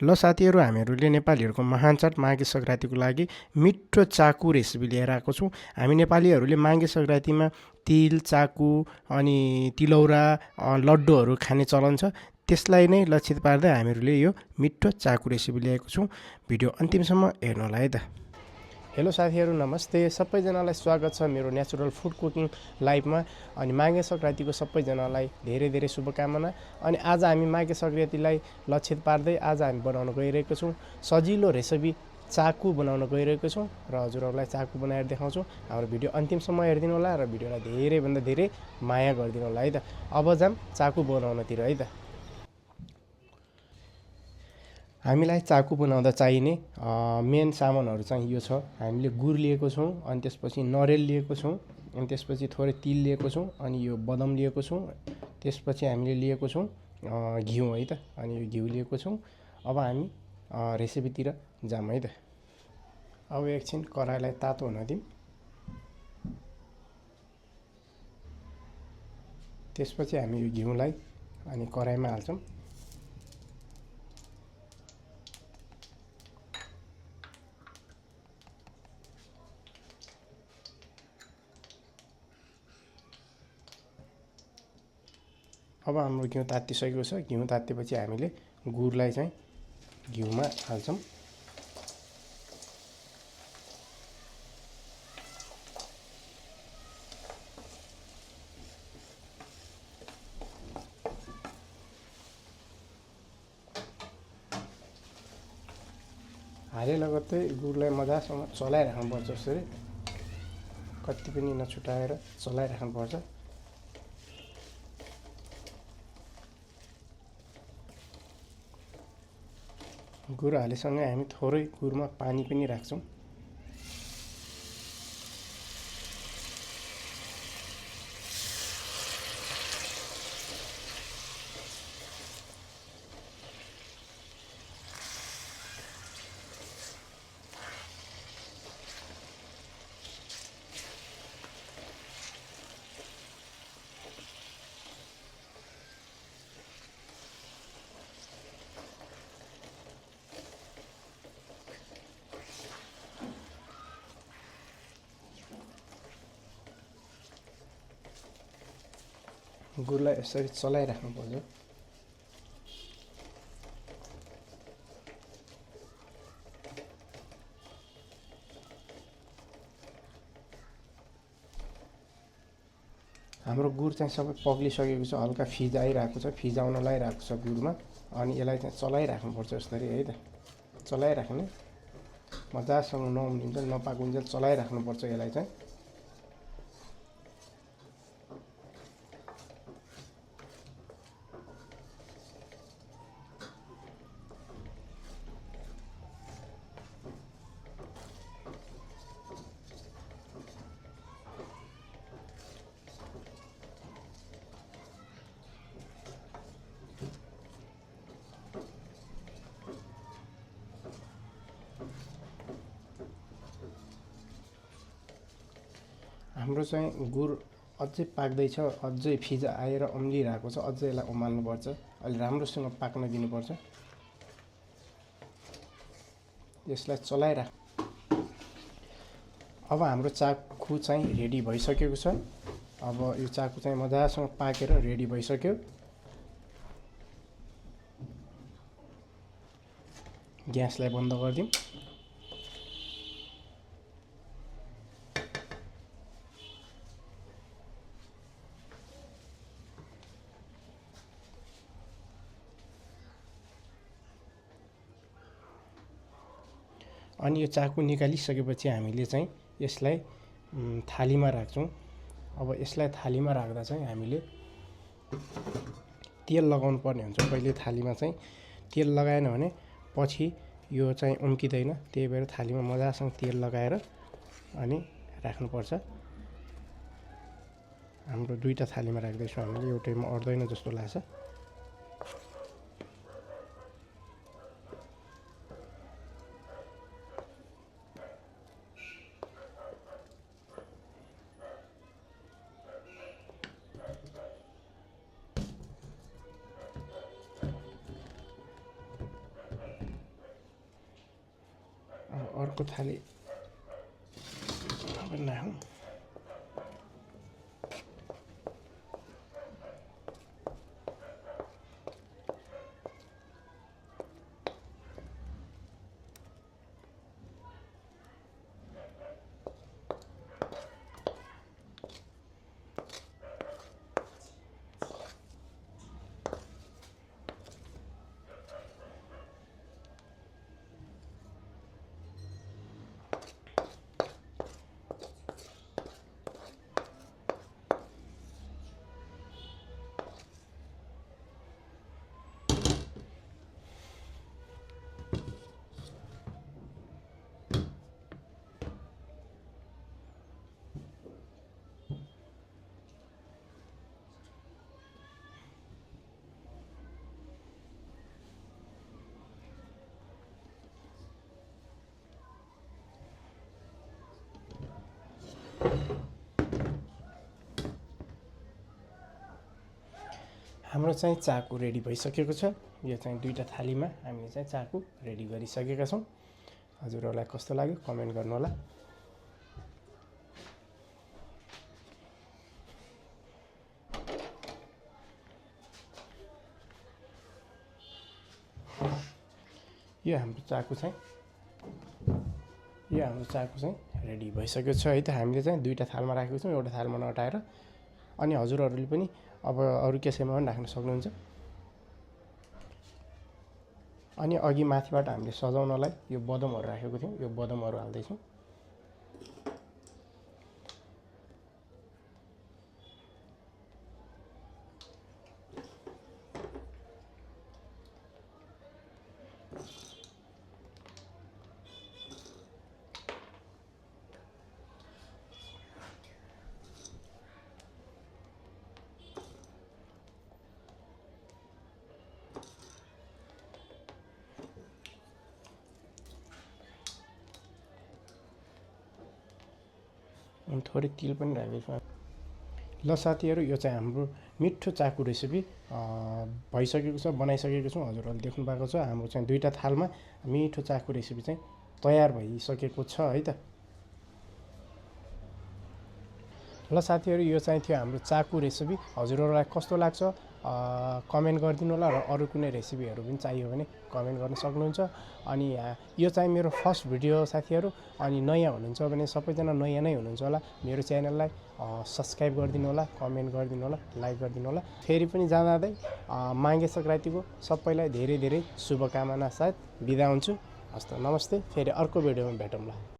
ल साथीहरू, हामीहरूले नेपालीहरूको महान चाड माघे सङ्क्रान्तिको लागि मिठो चाकु रेसिपी लिएर आएको छौँ। हामी नेपालीहरूले माघे सङ्क्रान्तिमा तिल, चाकु अनि तिलौरा, लड्डुहरू खाने चलन छ। त्यसलाई नै लक्षित पार्दै हामीहरूले यो मिठो चाकु रेसिपी ल्याएको छौँ। भिडियो अन्तिमसम्म हेर्नु होला है त। हेलो साथीहरू, नमस्ते। सबैजनालाई स्वागत छ मेरो नेचुरल फुड कुकिङ लाइभमा। अनि माघे सङ्क्रान्तिको सबैजनालाई धेरै धेरै शुभकामना। अनि आज हामी माघे सङ्क्रान्तिलाई लक्षित पार्दै आज हामी बनाउन गइरहेको छौँ सजिलो रेसिपी चाकु बनाउन गइरहेको छौँ र हजुरहरूलाई चाकु बनाएर देखाउँछौँ। हाम्रो भिडियो अन्तिमसम्म हेरिदिनु होला र भिडियोलाई धेरैभन्दा धेरै माया गरिदिनु होला है त। अब जाम चाकु बनाउनतिर है त। हामीलाई चाकु बनाउँदा चाहिने मेन सामानहरू चाहिँ यो छ। हामीले गुड लिएको छौँ, अनि त्यसपछि नरिवल लिएको छौँ, अनि त्यसपछि थोरै तिल लिएको छौँ, अनि यो बदाम लिएको छौँ। त्यसपछि हामीले लिएको छौँ घिउ है त। अनि यो घिउ लिएको छौँ। अब हामी रेसिपीतिर जाऊँ है त। अब एकछिन कराईलाई तातो हुन दिउँ। त्यसपछि हामी यो घिउलाई अनि कराईमा हाल्छौँ। अब हाम्रो घिउ तात्तिसकेको छ। घिउ तात्तेपछि हामीले गुडलाई चाहिँ घिउमा हाल्छौँ। हाले लगत्तै गुडलाई मजासँग चलाइराख्नुपर्छ। यसरी कति पनि नछुटाएर चलाइराख्नुपर्छ। गुड हालेसँगै हामी थोरै गुडमा पानी पनि राख्छौँ। गुडलाई यसरी चलाइराख्नुपर्छ। हाम्रो गुड चाहिँ सबै पग्लिसकेको छ, हल्का फिज आइरहेको छ, फिज आउन लागिरहेको छ गुडमा। अनि यसलाई चाहिँ चलाइराख्नुपर्छ यसरी है त। चलाइराख्ने मजासँग नउम्लिन्छ नपाकुन्जेल चलाइराख्नुपर्छ यसलाई चाहिँ। हाम्रो चाहिँ गुड अझै पाक्दैछ, अझै फिज आएर उम्लिरहेको छ। अझै यसलाई उमाल्नुपर्छ, अलि राम्रोसँग पाक्न दिनुपर्छ। यसलाई चलाइराख। अब हाम्रो चाकु चाहिँ रेडी भइसकेको छ। अब यो चाकु चाहिँ मजासँग पाकेर रेडी भइसक्यो। ग्यासलाई बन्द गरिदिउँ। अनि यो चाकु निकालिसकेपछि हामीले चाहिँ यसलाई थालीमा राख्छौँ। अब यसलाई थालीमा राख्दा चाहिँ हामीले तेल लगाउनु पर्ने हुन्छ। पहिले थालीमा चाहिँ तेल लगाएन भने पछि यो चाहिँ उम्किँदैन। त्यही भएर थालीमा मजासँग तेल लगाएर अनि राख्नुपर्छ। हाम्रो दुईटा थालीमा राख्दैछौँ हामीले, एउटैमा अट्दैन जस्तो लाग्छ। अर्को थाली बनाऊ। हाम्रो चाहिँ चाकु रेडी भइसकेको छ। यो चाहिँ दुईटा थालीमा हामीले चाहिँ चाकु रेडी गरिसकेका छौँ। हजुरहरूलाई कस्तो लाग्यो कमेन्ट गर्नुहोला। यो हाम्रो चाकु चाहिँ रेडी भइसकेको छ है त। हामीले चाहिँ दुईटा थालमा राखेको छौँ, एउटा थालमा नअटाएर। अनि हजुरहरूले पनि अब अरू कसैमा पनि राख्न सक्नुहुन्छ। अनि अघि माथिबाट हामीले सजाउनलाई यो बदमहरू राखेको थियौँ, यो बदमहरू हाल्दैछौँ। अनि थोरै तिल पनि राखेको छु। ल साथीहरू, यो चाहिँ हाम्रो मिठो चाकु रेसिपी भइसकेको छ, बनाइसकेको छौँ। हजुरहरूले देख्नु भएको छ। हाम्रो चाहिँ दुईटा थालमा मिठो चाकु रेसिपी चाहिँ तयार भइसकेको छ है त। ल साथीहरू, यो चाहिँ थियो हाम्रो चाकु रेसिपी। हजुरहरूलाई कस्तो लाग्छ कमेन्ट गरिदिनु होला। र अरू कुनै रेसिपीहरू पनि चाहियो भने कमेन्ट गर्न सक्नुहुन्छ। अनि यो चाहिँ मेरो फर्स्ट भिडियो हो साथीहरू। अनि नयाँ हुनुहुन्छ भने सबैजना नयाँ नै हुनुहुन्छ होला। मेरो च्यानललाई सब्सक्राइब गरिदिनु होला, कमेन्ट गरिदिनु होला, लाइक गरिदिनु होला। फेरि पनि जाँदै माघे सङ्क्रान्तिको सबैलाई धेरै धेरै शुभकामना साथ बिदा हुन्छु। हस्त नमस्ते। फेरि अर्को भिडियोमा भेटौँला।